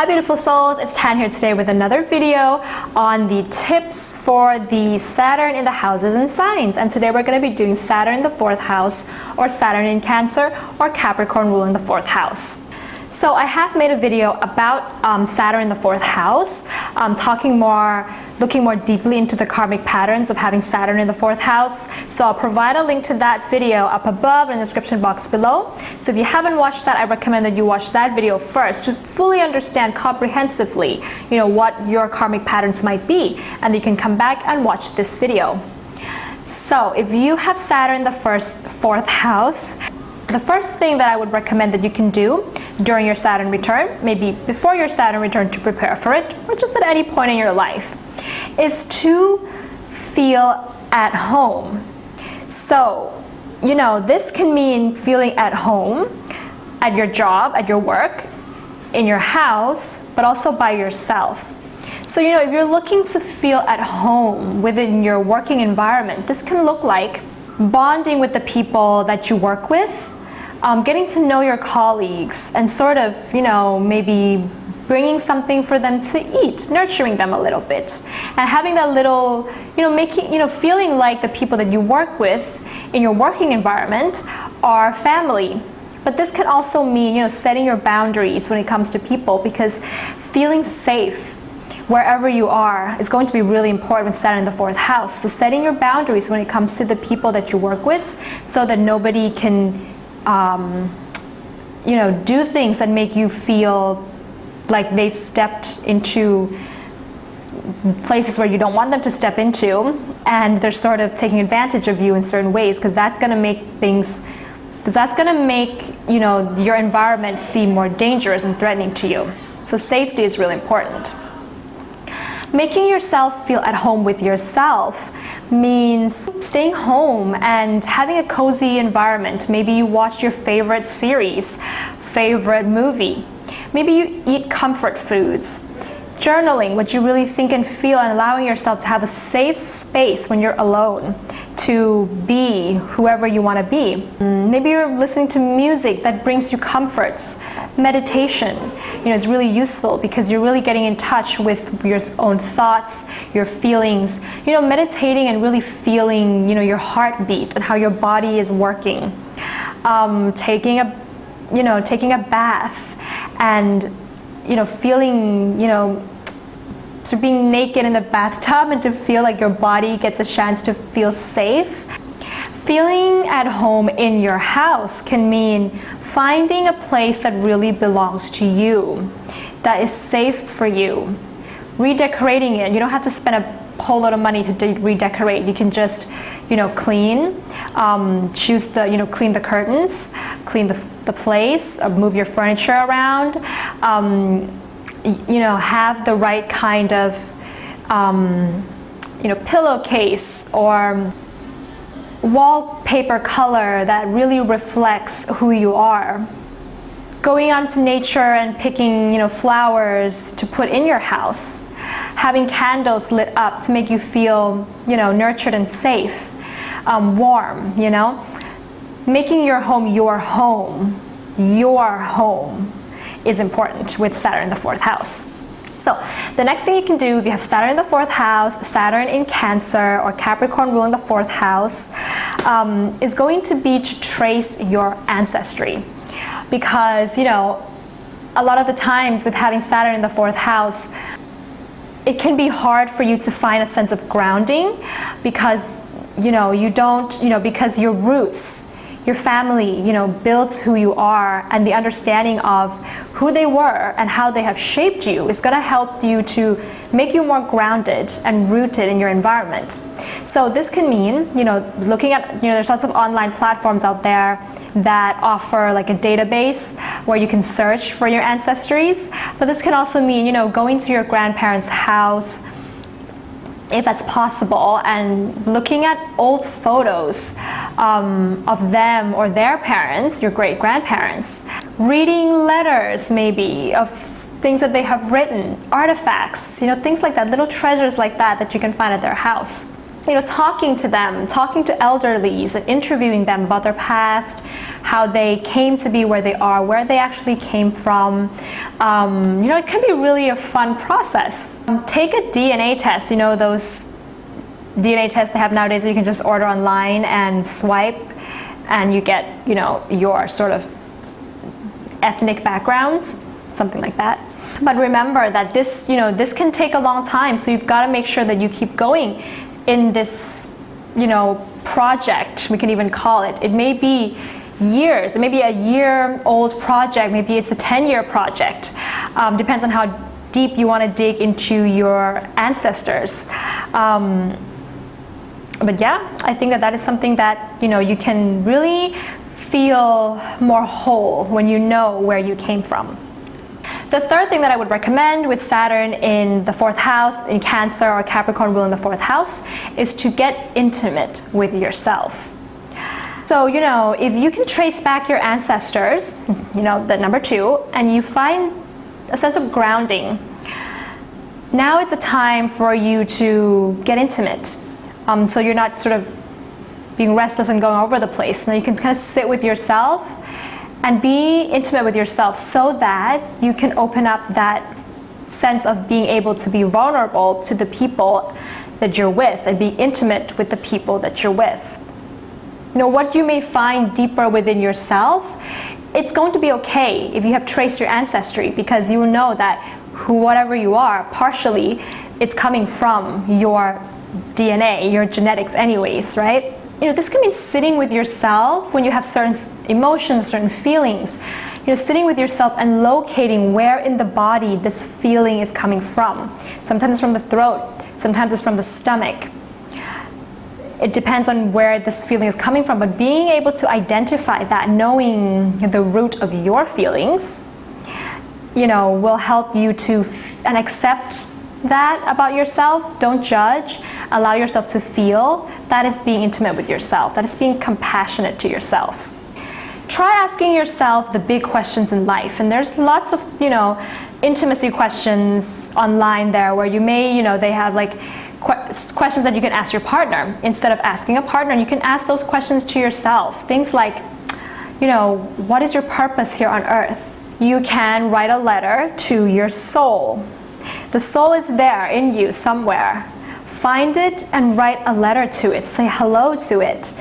Hi beautiful souls, it's Tan here today with another video on the tips for the Saturn in the houses and signs. And today we're going to be doing Saturn in the 4th house, or Saturn in Cancer, or Capricorn ruling the 4th house. So I have made a video about Saturn in the 4th house, looking more deeply into the karmic patterns of having Saturn in the 4th house. So I'll provide a link to that video up above in the description box below. So if you haven't watched that, I recommend that you watch that video first to fully understand comprehensively, what your karmic patterns might be, and you can come back and watch this video. So if you have Saturn in the 4th house, the first thing that I would recommend that you can do during your Saturn return, maybe before your Saturn return to prepare for it, or just at any point in your life, is to feel at home. So, this can mean feeling at home, at your job, at your work, in your house, but also by yourself. So, if you're looking to feel at home within your working environment, this can look like bonding with the people that you work with, getting to know your colleagues, and sort of, maybe bringing something for them to eat, nurturing them a little bit, and having that little, feeling like the people that you work with in your working environment are family. But this can also mean, setting your boundaries when it comes to people, because feeling safe wherever you are is going to be really important with Saturn in the 4th house. So setting your boundaries when it comes to the people that you work with, so that nobody can do things that make you feel like they've stepped into places where you don't want them to step into, and they're sort of taking advantage of you in certain ways, because that's going to make your environment seem more dangerous and threatening to you. So safety is really important. Making yourself feel at home with yourself means staying home and having a cozy environment. Maybe you watch your favorite series, favorite movie. Maybe you eat comfort foods. Journaling what you really think and feel, and allowing yourself to have a safe space when you're alone to be whoever you want to be. Maybe you're listening to music that brings you comforts. Meditation, is really useful because you're really getting in touch with your own thoughts, your feelings. Meditating and really feeling, your heartbeat and how your body is working. Taking a bath and feeling, to being naked in the bathtub and to feel like your body gets a chance to feel safe. Feeling at home in your house can mean finding a place that really belongs to you, that is safe for you. Redecorating it. You don't have to spend a whole lot of money to redecorate. You can just, clean, clean the curtains, clean the place, move your furniture around, have the right kind of, pillowcase or wallpaper color that really reflects who you are. Going out into nature and picking, flowers to put in your house. Having candles lit up to make you feel, nurtured and safe, warm, Making your home is important with Saturn in the 4th house. So the next thing you can do if you have Saturn in the 4th house, Saturn in Cancer, or Capricorn ruling the 4th house, is going to be to trace your ancestry. Because, a lot of the times with having Saturn in the 4th house, it can be hard for you to find a sense of grounding because, because your roots, your family, builds who you are, and the understanding of who they were and how they have shaped you is going to help you to make you more grounded and rooted in your environment. So this can mean, looking at, there's lots of online platforms out there that offer like a database where you can search for your ancestries. But this can also mean, going to your grandparents' house, if that's possible, and looking at old photos of them or their parents, your great-grandparents, reading letters maybe of things that they have written, artifacts, things like that, little treasures like that you can find at their house. talking to them, talking to elderlies and interviewing them about their past, how they came to be where they are, where they actually came from. It can be really a fun process. Take a DNA test, those DNA tests they have nowadays that you can just order online and swipe, and you get, your sort of ethnic backgrounds, something like that. But remember that this can take a long time, so you've got to make sure that you keep going in this, project, we can even call it. It may be years, it may be a year-old project, maybe it's a 10-year project. Depends on how deep you want to dig into your ancestors. But yeah, I think that is something that, you can really feel more whole when you know where you came from. The third thing that I would recommend with Saturn in the 4th house, in Cancer or Capricorn ruling the 4th house, is to get intimate with yourself. So, if you can trace back your ancestors, the number 2, and you find a sense of grounding, now it's a time for you to get intimate. So you're not sort of being restless and going over the place. Now you can kind of sit with yourself and be intimate with yourself so that you can open up that sense of being able to be vulnerable to the people that you're with and be intimate with the people that you're with. What you may find deeper within yourself, it's going to be okay if you have traced your ancestry, because you know that whatever you are, partially, it's coming from your DNA, your genetics anyways, right? This can mean sitting with yourself when you have certain emotions, certain feelings. Sitting with yourself and locating where in the body this feeling is coming from. Sometimes it's from the throat, sometimes it's from the stomach. It depends on where this feeling is coming from, but being able to identify that, knowing the root of your feelings, will help you to and accept that about yourself. Don't judge. Allow yourself to feel. That is being intimate with yourself. That is being compassionate to yourself. Try asking yourself the big questions in life. And there's lots of, intimacy questions online there where you may, they have like questions that you can ask your partner. Instead of asking a partner, you can ask those questions to yourself. Things like, what is your purpose here on earth? You can write a letter to your soul. The soul is there in you somewhere. Find it and write a letter to it. Say hello to it.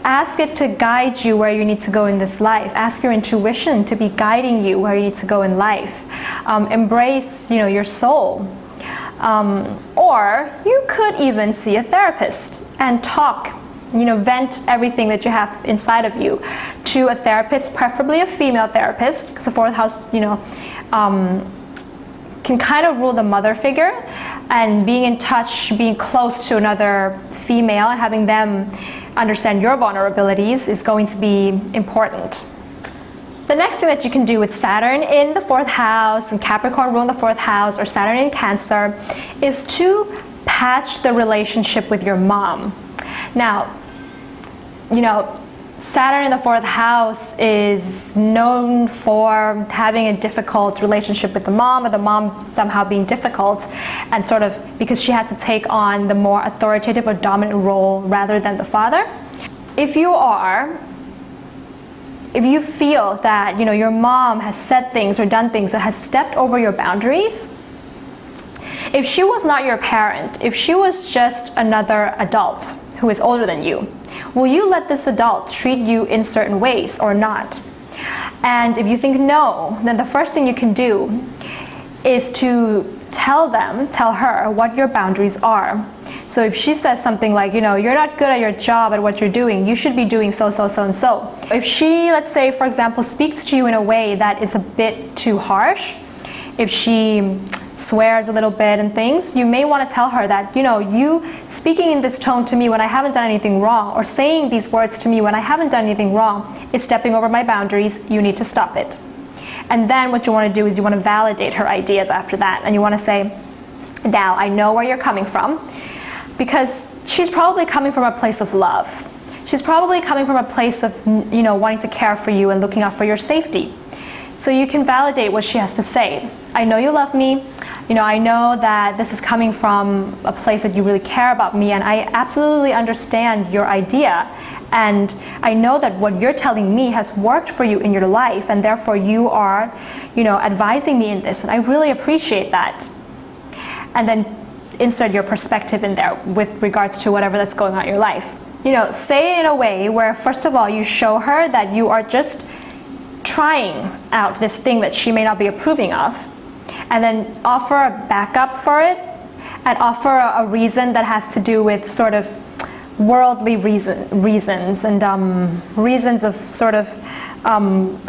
Ask it to guide you where you need to go in this life. Ask your intuition to be guiding you where you need to go in life. Embrace, your soul. Or you could even see a therapist and talk, vent everything that you have inside of you to a therapist, preferably a female therapist, because the 4th house, can kind of rule the mother figure, and being in touch, being close to another female and having them understand your vulnerabilities is going to be important. The next thing that you can do with Saturn in the 4th house and Capricorn ruling the 4th house, or Saturn in Cancer, is to patch the relationship with your mom. Now, Saturn in the 4th house is known for having a difficult relationship with the mom, or the mom somehow being difficult, and sort of because she had to take on the more authoritative or dominant role rather than the father. If you feel that your mom has said things or done things that has stepped over your boundaries, if she was not your parent, if she was just another adult who is older than you, will you let this adult treat you in certain ways or not? And if you think no, then the first thing you can do is to tell her what your boundaries are. So if she says something like, you're not good at your job at what you're doing, you should be doing so, and so. If she, let's say, for example, speaks to you in a way that is a bit too harsh, if she swears a little bit and things, you may want to tell her that, you speaking in this tone to me when I haven't done anything wrong, or saying these words to me when I haven't done anything wrong, is stepping over my boundaries. You need to stop it. And then what you want to do is you want to validate her ideas after that, and you want to say, now I know where you're coming from, because she's probably coming from a place of love. She's probably coming from a place of, wanting to care for you and looking out for your safety. So you can validate what she has to say. I know you love me. I know that this is coming from a place that you really care about me, and I absolutely understand your idea. And I know that what you're telling me has worked for you in your life, and therefore you are, advising me in this, and I really appreciate that. And then insert your perspective in there with regards to whatever that's going on in your life. Say it in a way where, first of all, you show her that you are just trying out this thing that she may not be approving of, and then offer a backup for it, and offer a reason that has to do with sort of worldly reasons and reasons of sort of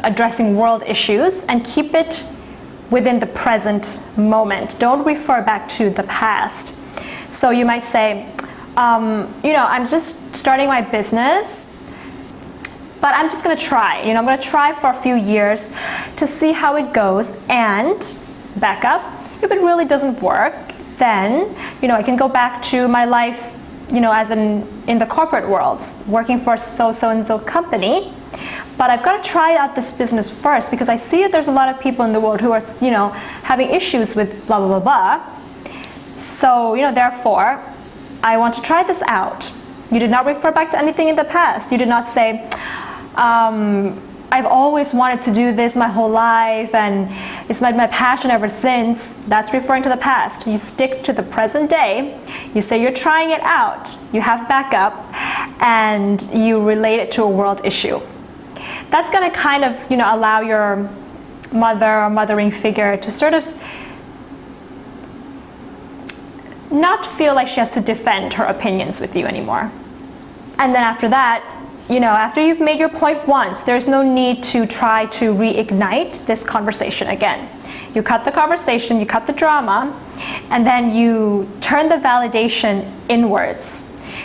addressing world issues, and keep it within the present moment. Don't refer back to the past. So you might say, I'm just starting my business, but I'm just going to try. I'm going to try for a few years to see how it goes, and back up. If it really doesn't work, then I can go back to my life, as in the corporate world, working for so and so company. But I've got to try out this business first, because I see that there's a lot of people in the world who are, having issues with blah, blah, blah, blah. So, therefore, I want to try this out. You did not refer back to anything in the past. You did not say, I've always wanted to do this my whole life, and it's my passion ever since. That's referring to the past. You stick to the present day. You say you're trying it out. You have backup, and you relate it to a world issue. That's going to kind of, allow your mother or mothering figure to sort of not feel like she has to defend her opinions with you anymore. And then after that, after you've made your point once, there's no need to try to reignite this conversation again. You cut the conversation, you cut the drama, and then you turn the validation inwards.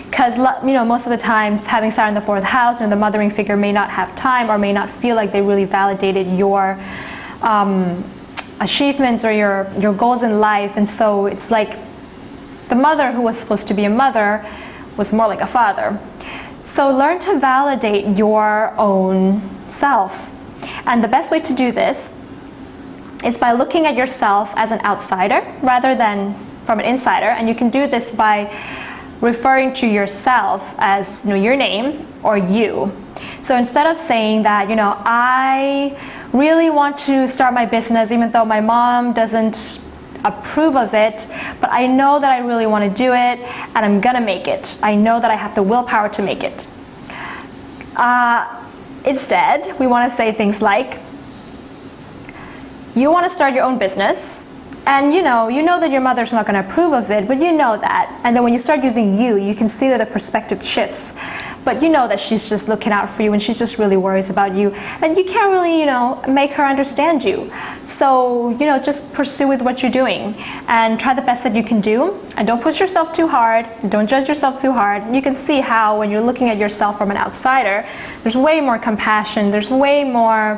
Because most of the times, having Saturn in the 4th house, and the mothering figure may not have time or may not feel like they really validated your achievements or your goals in life. And so it's like the mother who was supposed to be a mother was more like a father. So learn to validate your own self. And the best way to do this is by looking at yourself as an outsider rather than from an insider. And you can do this by referring to yourself as your name or you. So instead of saying that, I really want to start my business even though my mom doesn't approve of it, but I know that I really want to do it, and I'm gonna make it. I know that I have the willpower to make it. Instead, we want to say things like, you want to start your own business, and you know that your mother's not going to approve of it, but you know that. And then when you start using you can see that the perspective shifts. But you know that she's just looking out for you, and she just really worries about you, and you can't really, make her understand you. So, just pursue with what you're doing and try the best that you can do, and don't push yourself too hard, don't judge yourself too hard. You can see how when you're looking at yourself from an outsider, there's way more compassion, there's way more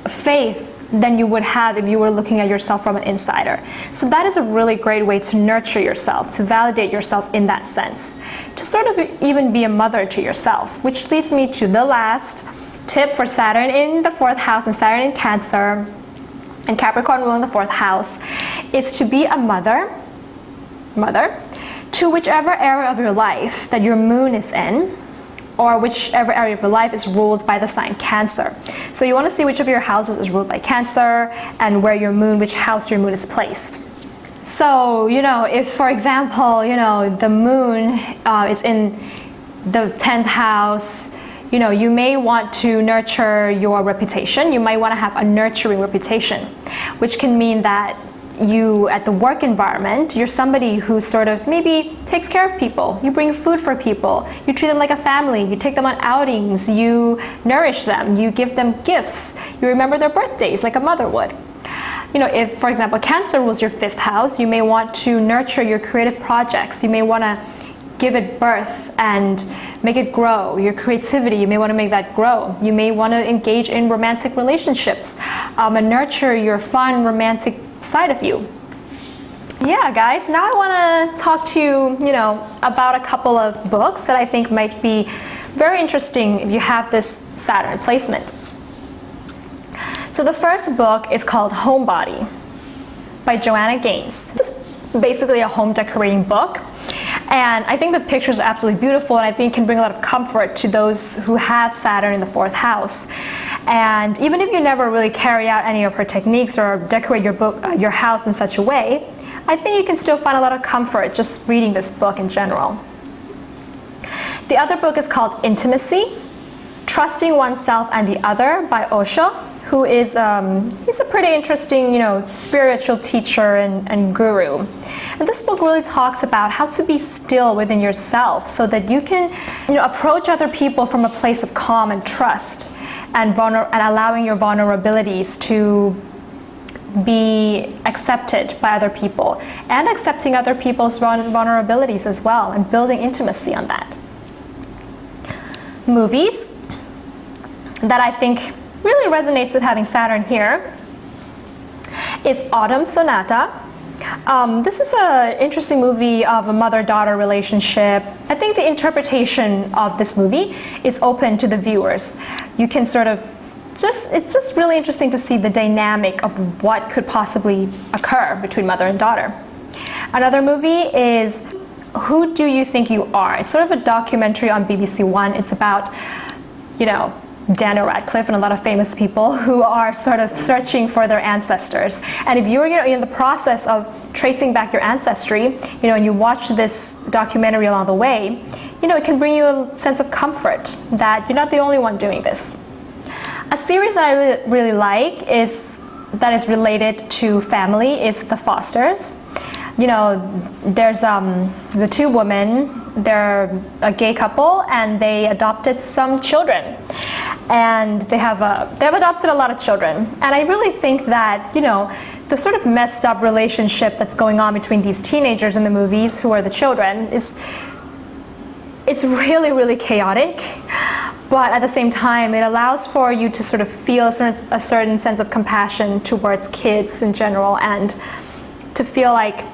faith than you would have if you were looking at yourself from an insider. So that is a really great way to nurture yourself, to validate yourself in that sense, to sort of even be a mother to yourself, which leads me to the last tip for Saturn in the 4th house and Saturn in Cancer and Capricorn ruling the 4th house, is to be a mother to whichever area of your life that your moon is in, or whichever area of your life is ruled by the sign Cancer. So you want to see which of your houses is ruled by Cancer, and where your moon, which house your moon is placed. So, if for example, the moon is in the 10th house, you may want to nurture your reputation. You might want to have a nurturing reputation, which can mean that you, at the work environment, you're somebody who sort of maybe takes care of people. You bring food for people. You treat them like a family. You take them on outings. You nourish them. You give them gifts. You remember their birthdays like a mother would. If, for example, Cancer rules your 5th house, you may want to nurture your creative projects. You may want to give it birth and make it grow. Your creativity, you may want to make that grow. You may want to engage in romantic relationships and nurture your fun, romantic side of you. Yeah, guys, now I want to talk to you, about a couple of books that I think might be very interesting if you have this Saturn placement. So the first book is called Homebody by Joanna Gaines. This is basically a home decorating book. And I think the pictures are absolutely beautiful, and I think it can bring a lot of comfort to those who have Saturn in the 4th house. And even if you never really carry out any of her techniques or decorate your house in such a way, I think you can still find a lot of comfort just reading this book in general. The other book is called Intimacy, Trusting Oneself and the Other by Osho, who is he's a pretty interesting, spiritual teacher and guru. And this book really talks about how to be still within yourself so that you can, approach other people from a place of calm and trust and allowing your vulnerabilities to be accepted by other people and accepting other people's vulnerabilities as well and building intimacy on that. Movies that I think really resonates with having Saturn here is Autumn Sonata. This is an interesting movie of a mother-daughter relationship. I think the interpretation of this movie is open to the viewers. You can it's just really interesting to see the dynamic of what could possibly occur between mother and daughter. Another movie is Who Do You Think You Are? It's sort of a documentary on BBC One. It's about, Daniel Radcliffe and a lot of famous people who are sort of searching for their ancestors. And if you're in the process of tracing back your ancestry, and you watch this documentary along the way, it can bring you a sense of comfort that you're not the only one doing this. A series that I really like that is related to family is The Fosters. There's the two women, they're a gay couple, and they adopted some children. And they've adopted a lot of children. And I really think that, the sort of messed up relationship that's going on between these teenagers in the movies, who are the children, it's really, really chaotic. But at the same time, it allows for you to sort of feel a certain sense of compassion towards kids in general, and to feel like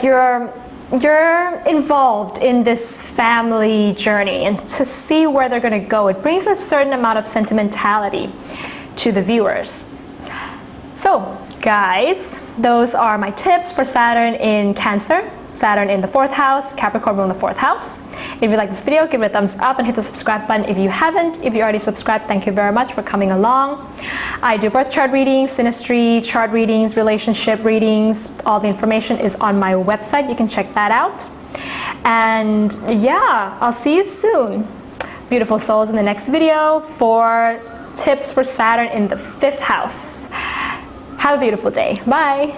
you're involved in this family journey, and to see where they're going to go. It brings a certain amount of sentimentality to the viewers. So, guys, those are my tips for Saturn in Cancer, Saturn in the 4th house, Capricorn Ruling the 4th house. If you like this video, give it a thumbs up and hit the subscribe button if you haven't. If you already subscribed, thank you very much for coming along. I do birth chart readings, synastry, chart readings, relationship readings. All the information is on my website. You can check that out. And yeah, I'll see you soon, beautiful souls, in the next video for tips for Saturn in the 5th house. Have a beautiful day. Bye.